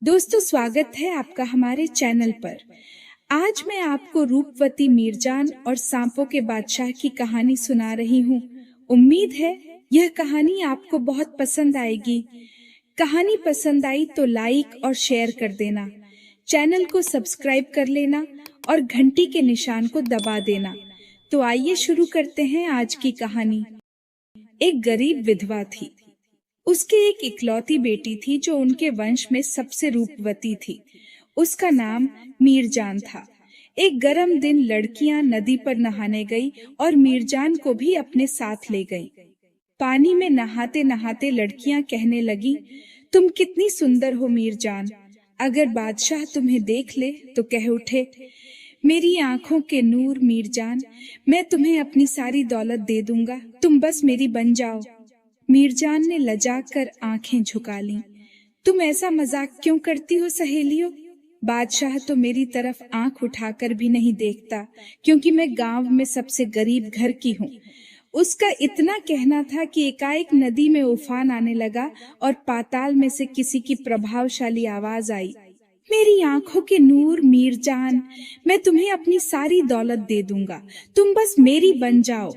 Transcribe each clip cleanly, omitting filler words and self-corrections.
दोस्तों, स्वागत है आपका हमारे चैनल पर। आज मैं आपको रूपवती मीरजान और सांपों के बादशाह की कहानी सुना रही हूँ। उम्मीद है यह कहानी आपको बहुत पसंद आएगी। कहानी पसंद आई तो लाइक और शेयर कर देना, चैनल को सब्सक्राइब कर लेना और घंटी के निशान को दबा देना। तो आइए शुरू करते हैं आज की कहानी। एक गरीब विधवा थी। उसकी एक इकलौती बेटी थी जो उनके वंश में सबसे रूपवती थी। उसका नाम मीरजान था। एक गर्म दिन लड़कियां नदी पर नहाने गई और मीरजान को भी अपने साथ ले गई। पानी में नहाते नहाते लड़कियां कहने लगी, तुम कितनी सुंदर हो मीरजान। अगर बादशाह तुम्हें देख ले तो कह उठे, मेरी आंखों के नूर मीरजान, मैं तुम्हें अपनी सारी दौलत दे दूंगा, तुम बस मेरी बन जाओ। मीरजान ने लजाकर आंखें झुका लीं। तुम ऐसा मजाक क्यों करती हो सहेलियों? बादशाह तो मेरी तरफ आंख उठाकर भी नहीं देखता, क्योंकि मैं गांव में सबसे गरीब घर की हूँ। उसका इतना कहना था कि एकाएक नदी में उफान आने लगा और पाताल में से किसी की प्रभावशाली आवाज आई, मेरी आंखों के नूर मीरजान, मैं तुम्हें अपनी सारी दौलत दे दूंगा, तुम बस मेरी बन जाओ।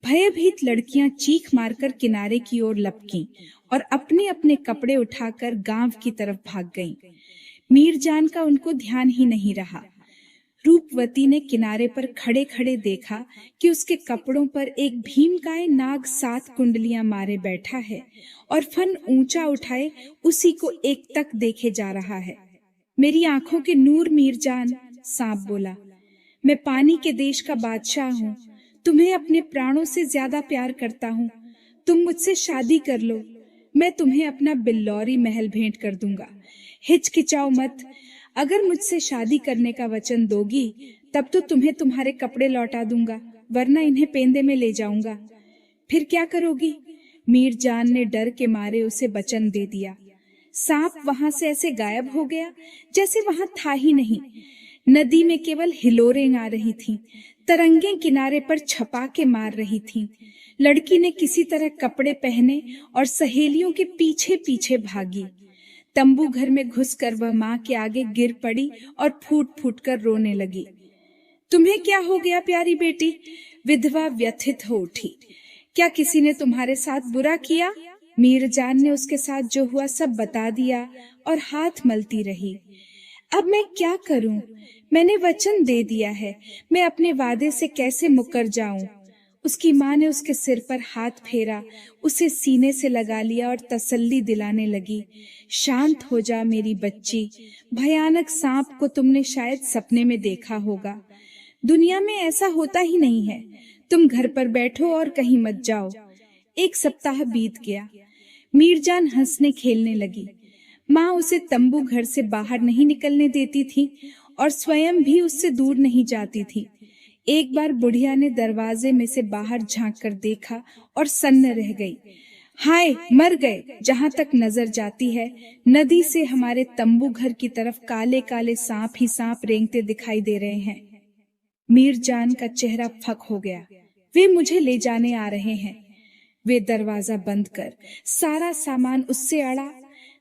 भयभीत लड़कियां चीख मारकर किनारे की ओर लपकीं और अपने अपने कपड़े उठाकर गांव की तरफ भाग गईं। मीरजान का उनको ध्यान ही नहीं रहा। रूपवती ने किनारे पर खड़े खड़े देखा कि उसके कपड़ों पर एक भीमकाय नाग 7 कुंडलियां मारे बैठा है और फन ऊंचा उठाए उसी को एकटक देखे जा रहा है। मेरी आंखों के नूर मीरजान, सांप बोला, मैं पानी के देश का बादशाह हूँ, तुम्हें अपने प्राणों से ज्यादा प्यार करता हूँ, तुम मुझसे शादी कर लो, मैं तुम्हें अपना बिल्लौरी महल भेंट कर दूंगा। हिचकिचाओ मत, अगर मुझसे शादी करने का वचन दोगी तब तो तुम्हें तुम्हारे कपड़े लौटा दूंगा, वरना इन्हें पेंदे में ले जाऊंगा। फिर क्या करोगी? मीरजान ने डर के मारे उसे वचन दे दिया। सांप वहां से ऐसे गायब हो गया जैसे वहां था ही नहीं। नदी में केवल हिलोरें आ रही थीं, तरंगें किनारे पर छपाके मार रही थीं। लड़की ने किसी तरह कपड़े पहने और सहेलियों के पीछे पीछे भागी। तंबू घर में घुसकर वह माँ के आगे गिर पड़ी और फूट फूट कर रोने लगी। तुम्हें क्या हो गया प्यारी बेटी? विधवा व्यथित हो उठी। क्या किसी ने तुम्हारे साथ बुरा किया? मीरजान ने उसके साथ जो हुआ सब बता दिया और हाथ मलती रही। अब मैं क्या करूं? मैंने वचन दे दिया है, मैं अपने वादे से कैसे मुकर जाऊं? उसकी माँ ने उसके सिर पर हाथ फेरा, उसे सीने से लगा लिया और तसल्ली दिलाने लगी। शांत हो जा मेरी बच्ची, भयानक सांप को तुमने शायद सपने में देखा होगा। दुनिया में ऐसा होता ही नहीं है। तुम घर पर बैठो और कहीं मत जाओ। 1 सप्ताह बीत गया। मीरजान हंसने खेलने लगी। माँ उसे तंबू घर से बाहर नहीं निकलने देती थी और स्वयं भी उससे दूर नहीं जाती थी। एक बार बुढ़िया ने दरवाजे में से बाहर झांक कर देखा और सन्न रह गई। हाय, मर गए। जहां तक नजर जाती है, नदी से हमारे तंबू घर की तरफ काले काले सांप ही सांप रेंगते दिखाई दे रहे हैं। मीरजान का चेहरा फक हो गया। वे मुझे ले जाने आ रहे हैं। वे दरवाजा बंद कर सारा सामान उससे अड़ा,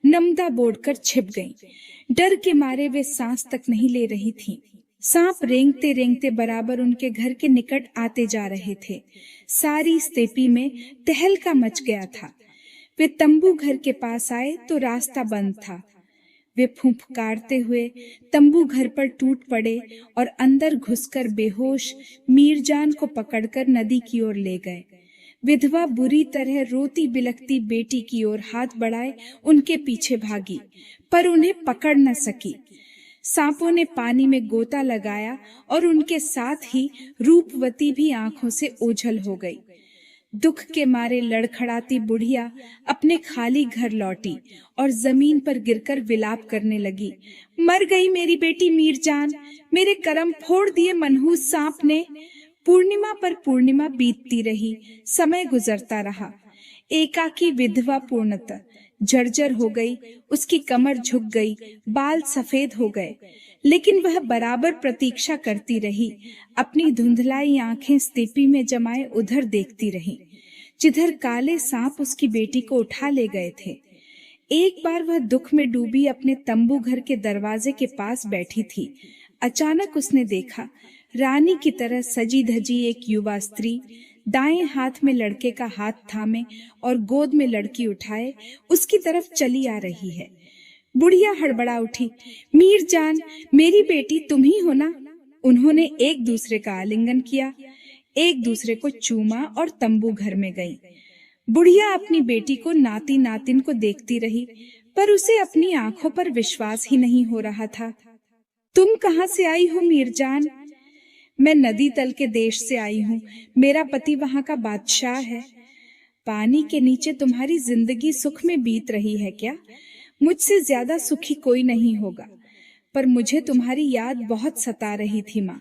नमदा बोड़कर छिप गईं। डर के मारे वे सांस तक नहीं ले रही थीं। सांप रेंगते रेंगते बराबर उनके घर के निकट आते जा रहे थे। सारी स्टेपी में तहलका मच गया था। वे तंबू घर के पास आए तो रास्ता बंद था। वे फुफकारते हुए तंबू घर पर टूट पड़े और अंदर घुसकर बेहोश मीरजान को पकड़कर नदी की ओर ले गए। विधवा बुरी तरह रोती बिलखती बेटी की ओर हाथ बढ़ाए उनके पीछे भागी, पर उन्हें पकड़ न सकी। सांपों ने पानी में गोता लगाया और उनके साथ ही रूपवती भी आंखों से ओझल हो गई। दुख के मारे लड़खड़ाती बुढ़िया अपने खाली घर लौटी और जमीन पर गिरकर विलाप करने लगी। मर गई मेरी बेटी मीरजान, मेरे कर्म फोड़ दिए मनहूस सांप ने। पूर्णिमा पर पूर्णिमा बीतती रही, समय गुजरता रहा। एकाकी विधवा पूर्णतः जर्जर हो गई, उसकी कमर झुक गई, बाल सफेद हो गए, लेकिन वह बराबर प्रतीक्षा करती रही। अपनी धुंधलाई आंखें स्टेपी में जमाए उधर देखती रही, जिधर काले सांप उसकी बेटी को उठा ले गए थे। एक बार वह दुख में डूबी अपने तंबू घर के दरवाजे के पास बैठी थी। अचानक उसने देखा, रानी की तरह सजी धजी एक युवा स्त्री दाएं हाथ में लड़के का हाथ थामे और गोद में लड़की उठाए उसकी तरफ चली आ रही है। बुढ़िया हड़बड़ा उठी, मीरजान, मेरी बेटी तुम ही हो ना? उन्होंने एक दूसरे का आलिंगन किया, एक दूसरे को चूमा और तंबू घर में गई। बुढ़िया अपनी बेटी को नाती नातिन को देखती रही, पर उसे अपनी आंखों पर विश्वास ही नहीं हो रहा था। तुम कहाँ से आई हो मीरजान? मैं नदी तल के देश से आई हूँ। मेरा पति वहाँ का बादशाह है। पानी के नीचे तुम्हारी जिंदगी सुख में बीत रही है क्या? मुझसे ज्यादा सुखी कोई नहीं होगा, पर मुझे तुम्हारी याद बहुत सता रही थी माँ,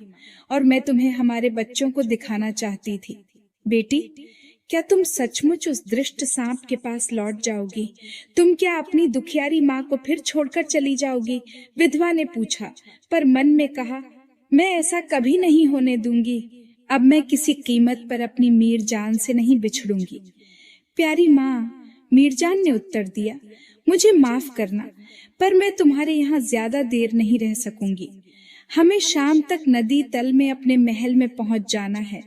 और मैं तुम्हें हमारे बच्चों को दिखाना चाहती थी। बेटी, क्या तुम सचमुच उस दृष्ट सांप के पास लौट जाओगी? तुम क्या अपनी दुखियारी माँ को फिर छोड़कर चली जाओगी? विधवा ने पूछा, पर मन में कहा, मैं ऐसा कभी नहीं होने दूंगी। अब मैं किसी कीमत पर अपनी मीरजान से नहीं बिछड़ूंगी। प्यारी माँ, मीरजान ने उत्तर दिया, मुझे माफ करना, पर मैं तुम्हारे यहाँ ज्यादा देर नहीं रह सकूंगी। हमें शाम तक नदी तल में अपने महल में पहुंच जाना है।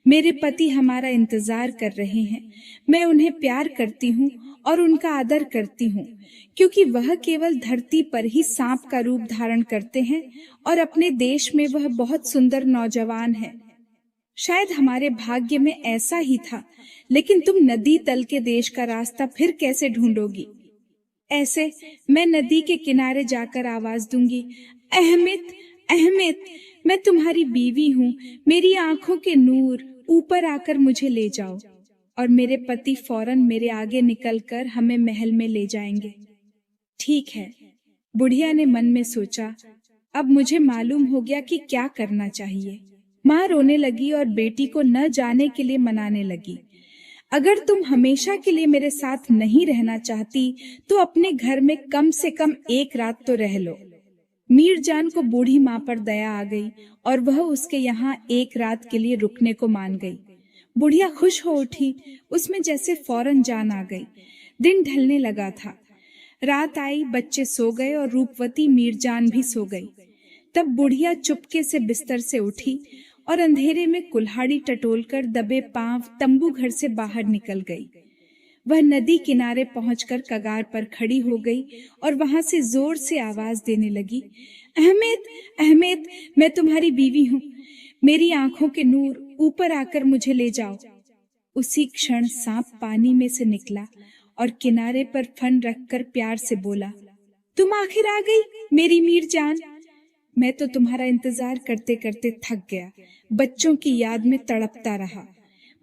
मेरे पति हमारा इंतजार कर रहे हैं। मैं उन्हें प्यार करती हूँ और उनका आदर करती हूँ, क्योंकि वह केवल धरती पर ही सांप का रूप धारण करते हैं और अपने देश में वह बहुत सुंदर नौजवान है। शायद हमारे भाग्य में ऐसा ही था, लेकिन तुम नदी तल के देश का रास्ता फिर कैसे ढूंढोगी? ऐसे मैं नदी के किनारे जाकर आवाज दूंगी, अहमिद, अहमिद, मैं तुम्हारी बीवी हूँ, मेरी आंखों के नूर, ऊपर आकर मुझे ले जाओ। और मेरे पति फौरन मेरे आगे निकलकर हमें महल में ले जाएंगे। ठीक है, बुढ़िया ने मन में सोचा, अब मुझे मालूम हो गया कि क्या करना चाहिए। माँ रोने लगी और बेटी को न जाने के लिए मनाने लगी। अगर तुम हमेशा के लिए मेरे साथ नहीं रहना चाहती तो अपने घर में कम से कम एक रात तो रह लो। मीरजान को बूढ़ी माँ पर दया आ गई और वह उसके यहाँ एक रात के लिए रुकने को मान गई। बुढ़िया खुश हो उठी, उसमें जैसे फौरन जान आ गई। दिन ढलने लगा था। रात आई, बच्चे सो गए और रूपवती मीरजान भी सो गई। तब बुढ़िया चुपके से बिस्तर से उठी और अंधेरे में कुल्हाड़ी टटोलकर दबे पांव तंबू घर से बाहर निकल गई। वह नदी किनारे पहुंचकर कगार पर खड़ी हो गई और वहां से जोर से आवाज देने लगी, अहमेद, अहमेद, मैं तुम्हारी बीवी हूँ, मेरी आंखों के नूर, ऊपर आकर मुझे ले जाओ। उसी क्षण सांप पानी में से निकला और किनारे पर फन रखकर प्यार से बोला, तुम आखिर आ गई मेरी मीरजान। मैं तो तुम्हारा इंतजार करते करते थक गया, बच्चों की याद में तड़पता रहा।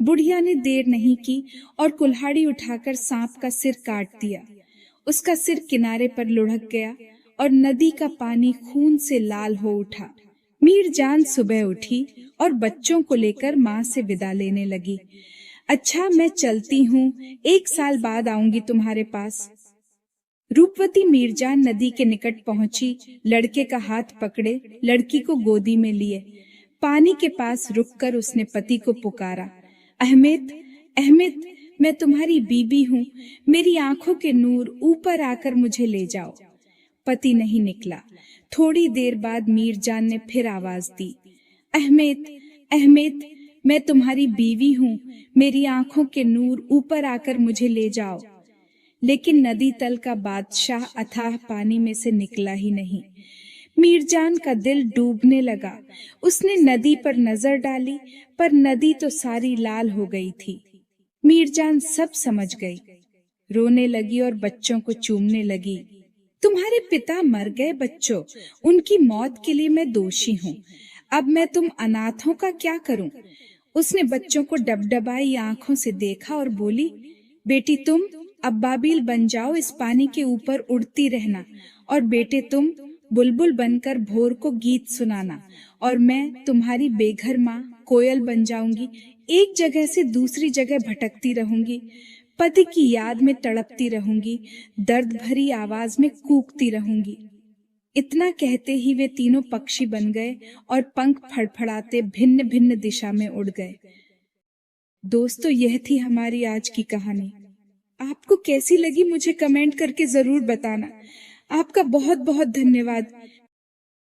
बुढ़िया ने देर नहीं की और कुल्हाड़ी उठाकर सांप का सिर काट दिया। उसका सिर किनारे पर लुढ़क गया और नदी का पानी खून से लाल हो उठा। मीरजान सुबह उठी और बच्चों को लेकर माँ से विदा लेने लगी। अच्छा, मैं चलती हूँ, 1 साल बाद आऊंगी तुम्हारे पास। रूपवती मीरजान नदी के निकट पहुंची, लड़के का हाथ पकड़े लड़की को गोदी में लिए। पानी के पास रुककर उसने पति को पुकारा, अहमेद, अहमेद, मैं तुम्हारी बीबी हूँ, मेरी आंखों के नूर, ऊपर आकर मुझे ले जाओ। पति नहीं निकला। थोड़ी देर बाद मीरजान ने फिर आवाज दी, अहमेद, अहमेद, मैं तुम्हारी बीवी हूँ, मेरी आंखों के नूर, ऊपर आकर मुझे ले जाओ। लेकिन नदी तल का बादशाह अथाह पानी में से निकला ही नहीं। मीरजान का दिल डूबने लगा। उसने नदी पर नजर डाली, पर नदी तो सारी लाल हो गई थी। मीरजान सब समझ गई, रोने लगी और बच्चों को चूमने लगी। तुम्हारे पिता मर गए बच्चों, उनकी मौत के लिए मैं दोषी हूँ। अब मैं तुम अनाथों का क्या करूं? उसने बच्चों को डबडबाई आंखों से देखा और बोली, बेटी तुम अब्बाबिल बन जाओ, इस पानी के ऊपर उड़ती रहना, और बेटे तुम बुलबुल बनकर भोर को गीत सुनाना, और मैं तुम्हारी बेघर माँ कोयल बन जाऊंगी, एक जगह से दूसरी जगह भटकती रहूंगी, पति की याद में तड़पती रहूंगी, दर्द भरी आवाज में कूकती रहूंगी। इतना कहते ही वे तीनों पक्षी बन गए और पंख फड़फड़ाते भिन्न भिन्न दिशा में उड़ गए। दोस्तों, यह थी हमारी आज की कहानी। आपको कैसी लगी मुझे कमेंट करके जरूर बताना। आपका बहुत बहुत धन्यवाद।